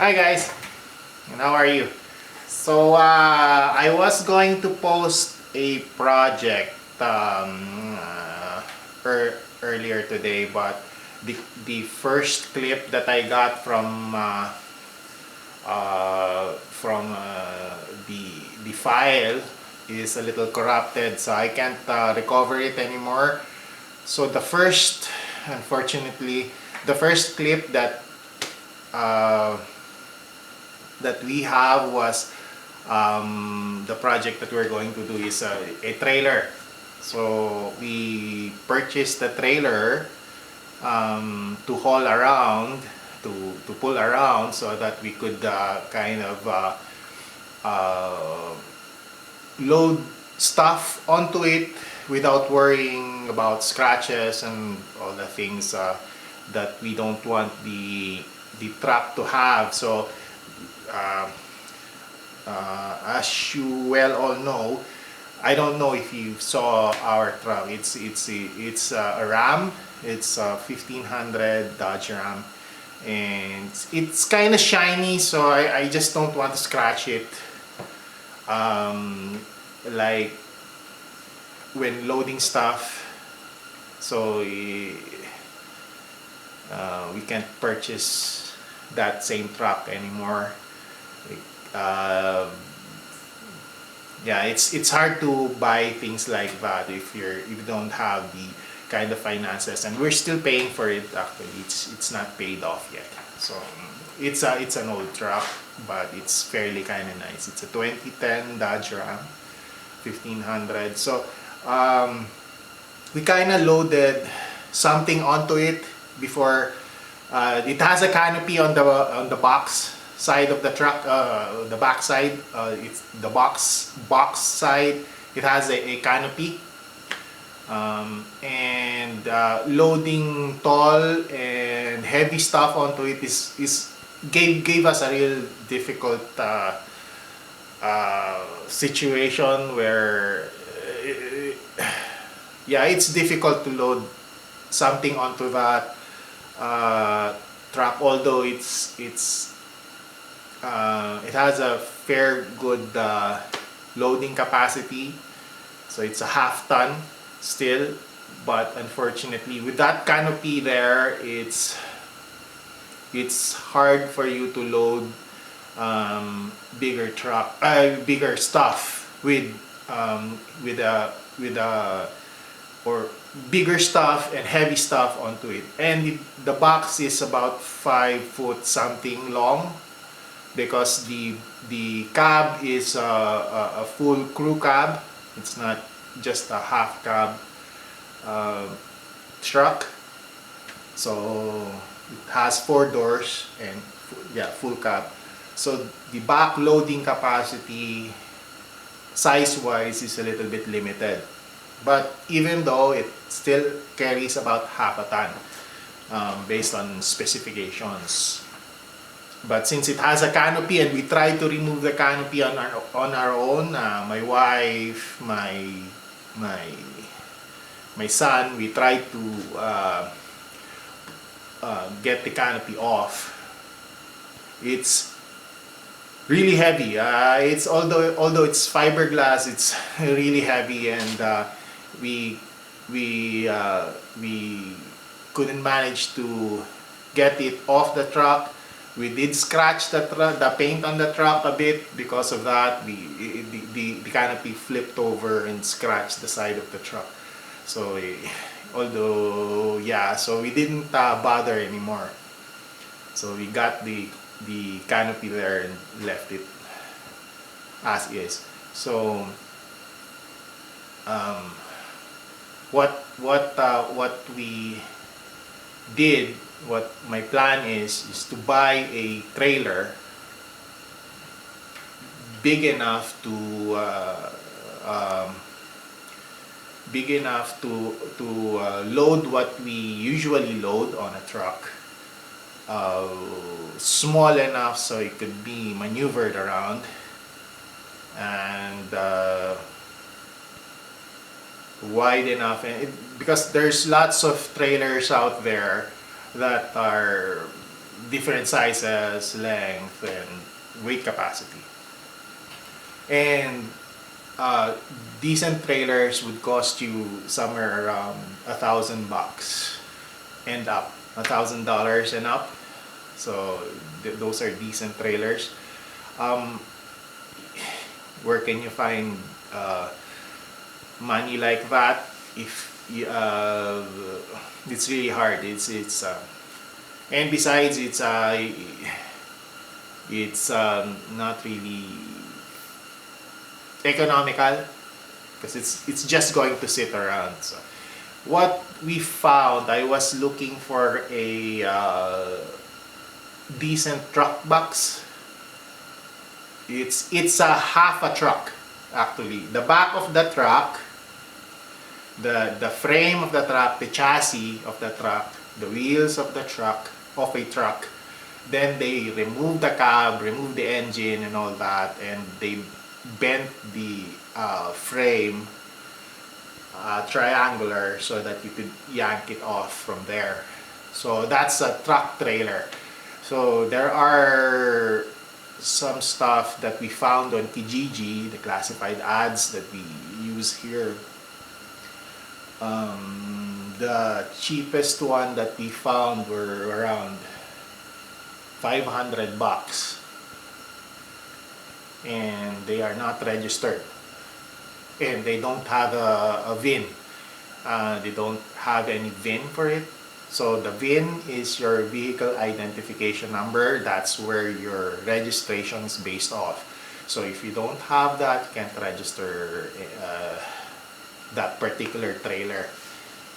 Hi guys, and how are you? So I was going to post a project earlier today, but the first clip that I got from the file is a little corrupted, so I can't recover it anymore. So unfortunately, the first clip uh, that we have was the project that we're going to do is a trailer. So we purchased the trailer to haul around, to pull around so that we could uh, load stuff onto it without worrying about scratches and all the things that we don't want the truck to have. So uh, as you well all know, I don't know if you saw our truck. It's a Ram. It's a 1500 Dodge Ram, and it's kind of shiny. So I just don't want to scratch it. Like when loading stuff. So we can't purchase that same truck anymore. Uh, yeah, it's hard to buy things like that if you don't have the kind of finances, and we're still paying for it. Actually, it's not paid off yet. So it's an old truck, but it's fairly kind of nice. It's a 2010 Dodge Ram 1500. So we kind of loaded something onto it before. It has a canopy on the box side of the truck, the back side. It's the box side. It has a canopy, and loading tall and heavy stuff onto it is gave us a real difficult situation where yeah, it's difficult to load something onto that truck, although it has a fair good loading capacity. So it's a half ton still, but unfortunately with that canopy there, it's hard for you to load bigger stuff with or bigger stuff and heavy stuff onto it. And the box is about 5 foot something long, because the cab is a full crew cab. It's not just a half cab truck. So it has 4 doors and yeah, full cab. So the back loading capacity size wise is a little bit limited, but even though it still carries about half a ton based on specifications. But since it has a canopy and we tried to remove the canopy on our own, my wife, my son, we tried to get the canopy off. It's really heavy. It's although it's fiberglass, it's really heavy, and we couldn't manage to get it off the truck. We did scratch the paint on the truck a bit. Because of that, the canopy flipped over and scratched the side of the truck. So although yeah, so we didn't bother anymore. So we got the canopy there and left it as is. So um, what we did, what my plan is to buy a trailer big enough to load what we usually load on a truck, small enough so it could be maneuvered around, and wide enough, and because there's lots of trailers out there that are different sizes, length, and weight capacity. And decent trailers would cost you somewhere around $1,000 and up, $1,000 and up. So those are decent trailers. Um, where can you find money like that? If you, it's really hard. And besides, it's not really economical because it's just going to sit around. So what we found, I was looking for a decent truck box. It's a half a truck actually. The back of the truck, the frame of the truck, the chassis of the truck, the wheels of the truck, of a truck. Then they remove the cab, remove the engine and all that, and they bent the frame triangular so that you could yank it off from there. So that's a truck trailer. So there are some stuff that we found on Kijiji, the classified ads that we use here. The cheapest one that we found were around $500, and they are not registered, and they don't have a VIN. They don't have any VIN for it. So the VIN is your vehicle identification number. That's where your registration is based off. So if you don't have that, you can't register that particular trailer.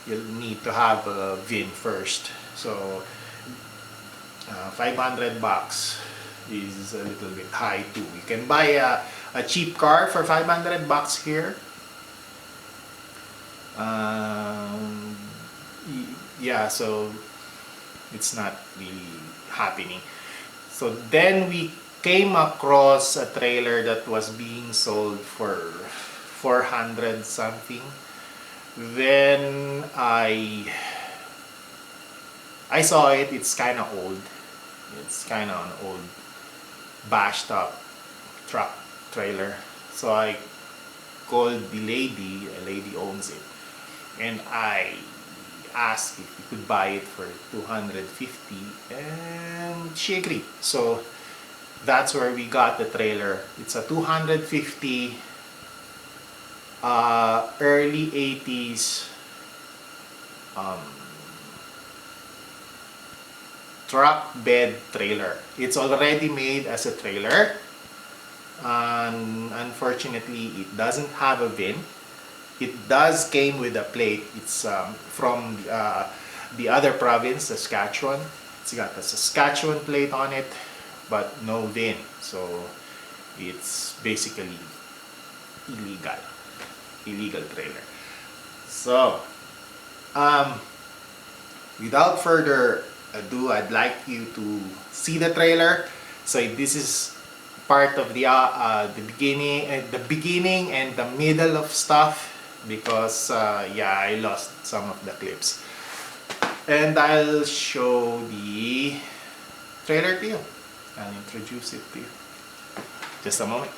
You'll need to have a VIN first. So $500 is a little bit high too. You can buy a cheap car for $500 here. Yeah, so it's not really happening. So then we came across a trailer that was being sold for 400 something. Then I saw it. It's kind of old. It's kind of an old bashed up truck trailer. So I called the lady. A lady owns it, and I asked if we could buy it for $250, and she agreed. So that's where we got the trailer. It's a 250 early 80s truck bed trailer. It's already made as a trailer, and unfortunately it doesn't have a VIN. It does came with a plate. It's from the other province, Saskatchewan. It's got a Saskatchewan plate on it, but no VIN. So it's basically illegal trailer. So without further ado, I'd like you to see the trailer. So this is part of the beginning and the middle of stuff, because yeah, I lost some of the clips, and I'll show the trailer to you. I'll introduce it to you. Just a moment.